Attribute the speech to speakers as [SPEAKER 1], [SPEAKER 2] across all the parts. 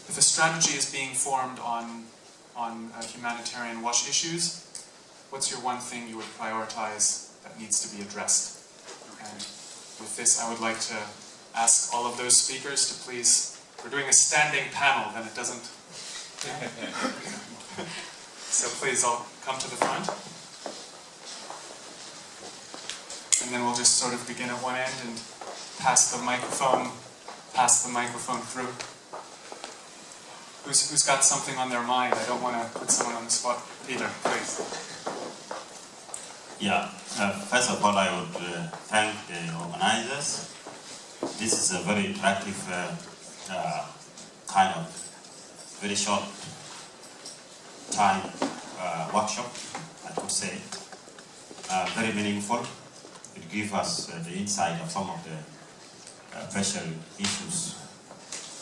[SPEAKER 1] if a strategy is being formed on humanitarian WASH issues, what's your one thing you would prioritize that needs to be addressed? And with this, I would like to ask all of those speakers to please, we're doing a standing panel, then it doesn't... So please all come to the front. And then we'll just sort of begin at one end and pass the microphone through. Who's got something on their mind? I don't want to put someone on the spot. Peter, please.
[SPEAKER 2] Yeah, first of all, I would thank the organizers. This is a very attractive kind of very short time workshop, I could say. Very meaningful. It gives us the insight of some of the pressure issues.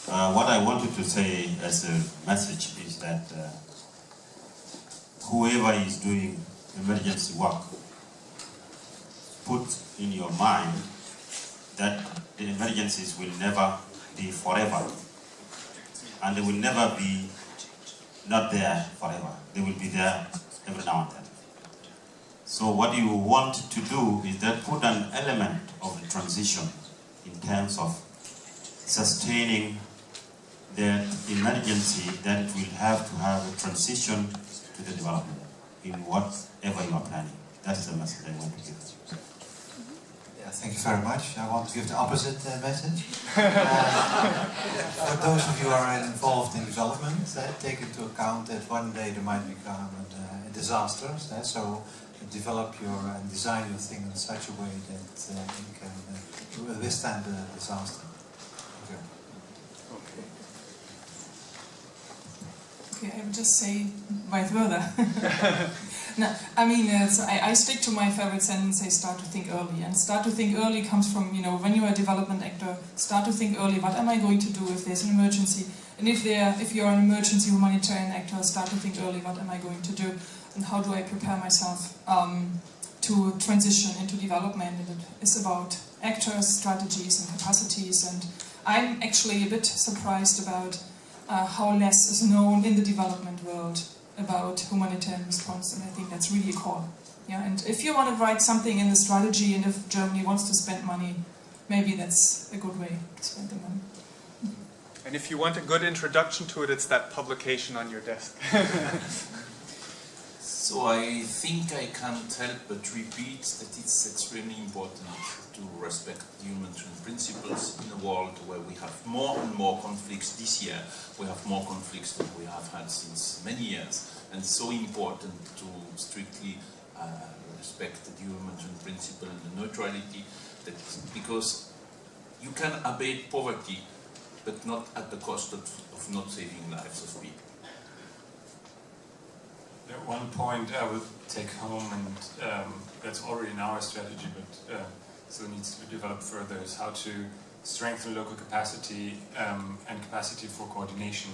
[SPEAKER 2] What I wanted to say as a message is that whoever is doing emergency work, put in your mind that the emergencies will never be forever, and they will never be not there forever. They will be there every now and then. So what you want to do is that put an element of the transition in terms of sustaining the emergency, that it will have to have a transition to the development in whatever you are planning. That is the message I want to give.
[SPEAKER 3] Yeah, thank you very much. I want to give the opposite message. For those of you who are involved in development, take into account that one day there might become a disaster. So develop and design your thing in such a way that you can withstand the disaster. Thank you.
[SPEAKER 4] Okay, I would just say vice versa. No, I mean, so I stick to my favorite sentence, say start to think early. And start to think early comes from, when you're a development actor, start to think early, what am I going to do if there's an emergency? And if you're an emergency humanitarian actor, start to think early, what am I going to do? And how do I prepare myself to transition into development? And it is about actors, strategies, and capacities. And I'm actually a bit surprised about how less is known in the development world about humanitarian response, and I think that's really a call. Yeah, and if you want to write something in the strategy, and if Germany wants to spend money, maybe that's a good way to spend the money.
[SPEAKER 1] And if you want a good introduction to it, it's that publication on your desk.
[SPEAKER 5] So I think I can't help but repeat that it's extremely important to respect humanitarian principles in a world where we have more and more conflicts. This year we have more conflicts than we have had since many years, and it's so important to strictly respect the humanitarian principle and the neutrality, because you can abate poverty, but not at the cost of not saving lives of people.
[SPEAKER 6] One point I would take home, and that's already in our strategy, but still needs to be developed further, is how to strengthen local capacity and capacity for coordination.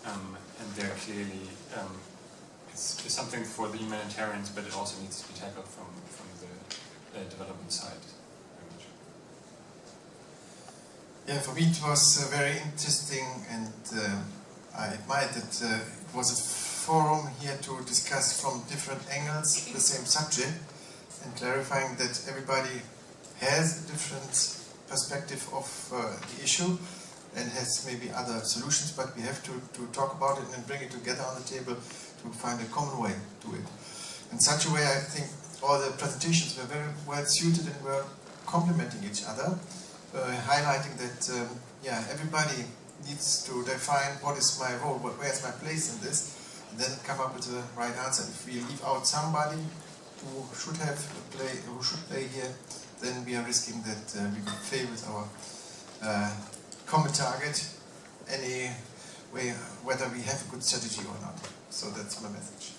[SPEAKER 6] And there clearly it's something for the humanitarians, but it also needs to be tackled from the development side.
[SPEAKER 7] Yeah, for me it was very interesting, and I admired that it was a forum here to discuss from different angles the same subject, and clarifying that everybody has a different perspective of the issue and has maybe other solutions, but we have to talk about it and bring it together on the table to find a common way to it. In such a way, I think all the presentations were very well suited and were complementing each other, highlighting that everybody needs to define what is my role, where is my place in this, and then come up with the right answer. If we leave out somebody who should play here, then we are risking that we will fail with our common target anyway, whether we have a good strategy or not. So that's my message.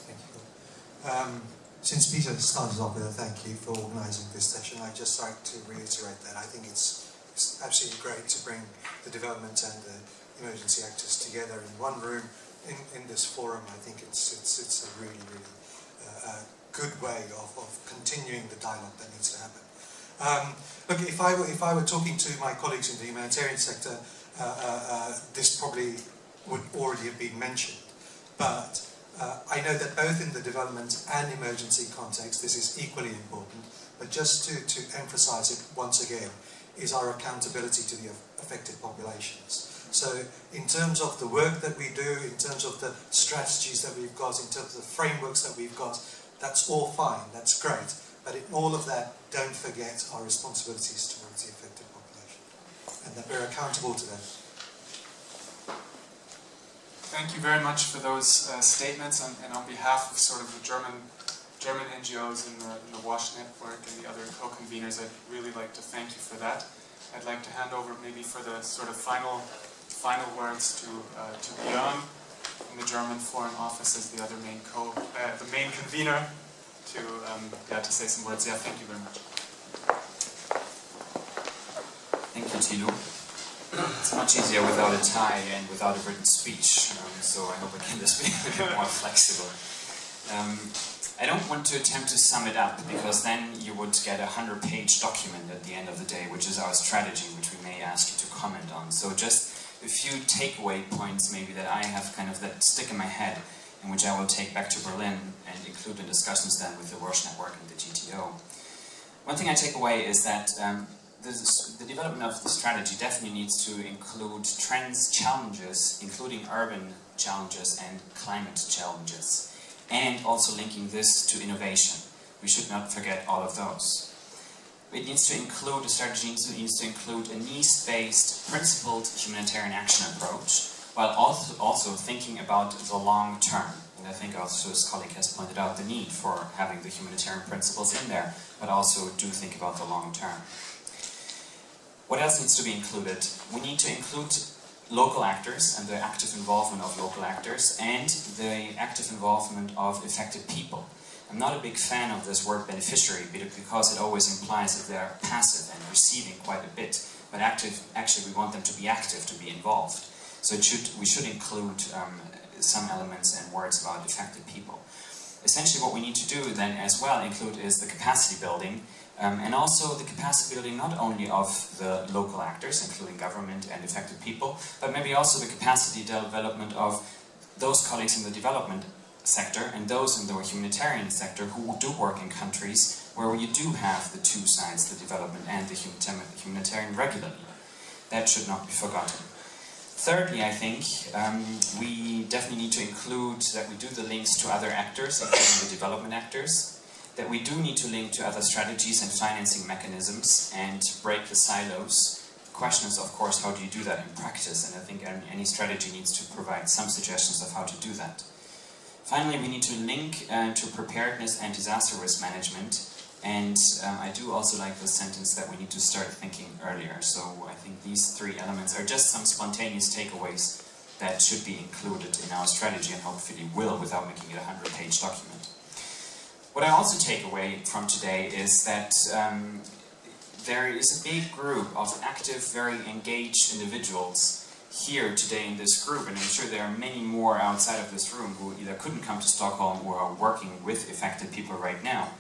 [SPEAKER 3] Thank you. Since Peter started off with a thank you for organising this session, I'd just like to reiterate that I think it's absolutely great to bring the development and the emergency actors together in one room in this forum. I think it's a really good way of continuing the dialogue that needs to happen. Look, if I were talking to my colleagues in the humanitarian sector, this probably would already have been mentioned. But I know that both in the development and emergency context, this is equally important. But just to emphasize it once again, is our accountability to the affected populations. So in terms of the work that we do, in terms of the strategies that we've got, in terms of the frameworks that we've got, that's all fine, that's great. But in all of that, don't forget our responsibilities towards the affected population, and that we're accountable to them.
[SPEAKER 1] Thank you very much for those statements, and on behalf of sort of the German NGOs in the WASH network and the other co-conveners, I'd really like to thank you for that. I'd like to hand over maybe for the sort of final words to Björn from the German Foreign Office as the other main convener to say some words. Yeah, thank you very much.
[SPEAKER 8] Thank you, Thilo. It's much easier without a tie and without a written speech, so I hope I can just be a bit more flexible. I don't want to attempt to sum it up, because then you would get a 100-page document at the end of the day, which is our strategy, which we may ask you to comment on. So just a few takeaway points maybe that I have kind of that stick in my head, and which I will take back to Berlin and include in discussions then with the WASH network and the GTO. One thing I take away is that the development of the strategy definitely needs to include trends, challenges, including urban challenges and climate challenges, and also linking this to innovation. We should not forget all of those. It needs to include, the strategy needs to include a needs-based, principled humanitarian action approach, while also thinking about the long term. And I think also, as colleague has pointed out, the need for having the humanitarian principles in there, but also do think about the long term. What else needs to be included? We need to include local actors and the active involvement of local actors and the active involvement of affected people. I'm not a big fan of this word beneficiary because it always implies that they're passive and receiving quite a bit, but actually we want them to be active, to be involved. So we should include some elements and words about affected people. Essentially what we need to do then as well include is the capacity building, and also the capacity building not only of the local actors, including government and affected people, but maybe also the capacity development of those colleagues in the development sector and those in the humanitarian sector who do work in countries where you do have the two sides, the development and the humanitarian regularly. That should not be forgotten. Thirdly, I think we definitely need to include that we do the links to other actors, including the development actors, that we do need to link to other strategies and financing mechanisms and break the silos. The question is, of course, how do you do that in practice? And I think any strategy needs to provide some suggestions of how to do that. Finally, we need to link to preparedness and disaster risk management. And I do also like the sentence that we need to start thinking earlier. So I think these three elements are just some spontaneous takeaways that should be included in our strategy and hopefully will without making it a 100-page document. What I also take away from today is that there is a big group of active, very engaged individuals here today in this group, and I'm sure there are many more outside of this room who either couldn't come to Stockholm or are working with affected people right now.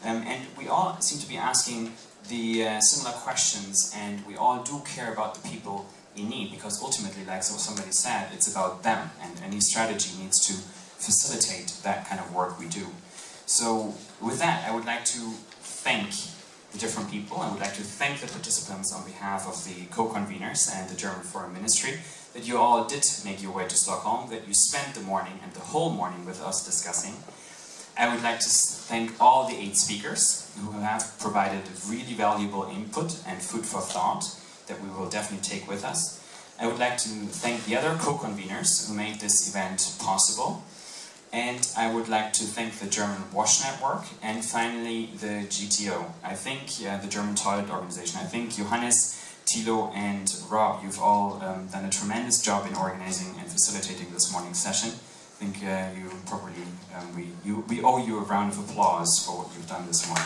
[SPEAKER 8] And we all seem to be asking the similar questions, and we all do care about the people in need, because ultimately, like somebody said, it's about them, and any strategy needs to facilitate that kind of work we do. So with that, I would like to thank the different people. I would like to thank the participants on behalf of the co-conveners and the German Foreign Ministry, that you all did make your way to Stockholm, that you spent the morning and the whole morning with us discussing. I would like to thank all the 8 speakers who have provided really valuable input and food for thought that we will definitely take with us. I would like to thank the other co-conveners who made this event possible. And I would like to thank the German WASH network and finally the GTO. I think, the German Toilet Organization. I think Johannes, Thilo and Rob, you've all done a tremendous job in organizing and facilitating this morning's session. I think you probably, we owe you a round of applause for what you've done this morning.